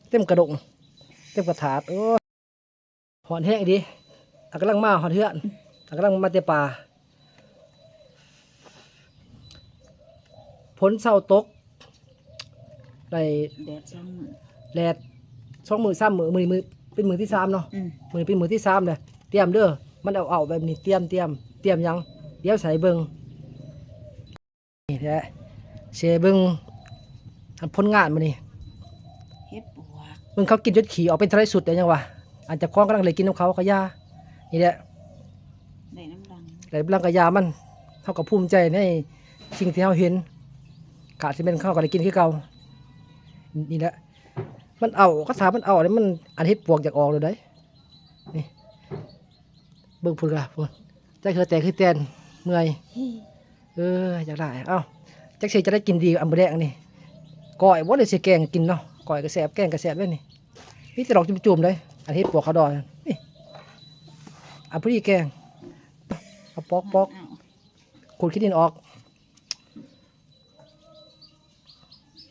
เต็มกระดงเต็มกระถาดโอ้หอนแห้งดีกำลังมาหอนเทือนกำลังมาเตะป่าผลเศร้าตกในแดด2 มื้อแดด2 มื้อ3 มื้อมือเป็นมื้อที่3เนาะมื้อเป็นมื้อที่3เลยเตรียมเด้อมันเอาแบบนี้เตรียมยังเดี๋ยวใส่เบิ่งนี่แหละเชเบิ่งผลงานมื้อนี้เฮ็ดปวกมึงเขากินจนขี่ออกเป็นทะเลสุดได้ยังวะอาจจะคล้องกำลังเลยกินน้ำเขาก็ยานี่แหละได้น้ำรังไหลบลังกะยามันเท่ากับภูมิใจในสิ่งที่เราเห็นขาดที่เป็นข้าวก็ได้กินคือเก่านี่แหละมันเอาก็ถามมันเอาเนี่ยมันอันเฮ็ดปวกจากออกเลยได้นี่เบิ่งพุ่นละพุ่นใจคือแต่คือแตนเมื่อยอยากได้เอ้าจักเสียจะได้กินดีอันบะแดงนี่ก้อยบ่ได้สิแกงกินเนาะก้อยกระแสบแกงกระแสบเลยนี่มีแต่ดอกจุ่มๆเลยอันเฮ็ดปวกเขาดอยนี่เอาพอดีแกงเอาปอกขูดขี้ดินออก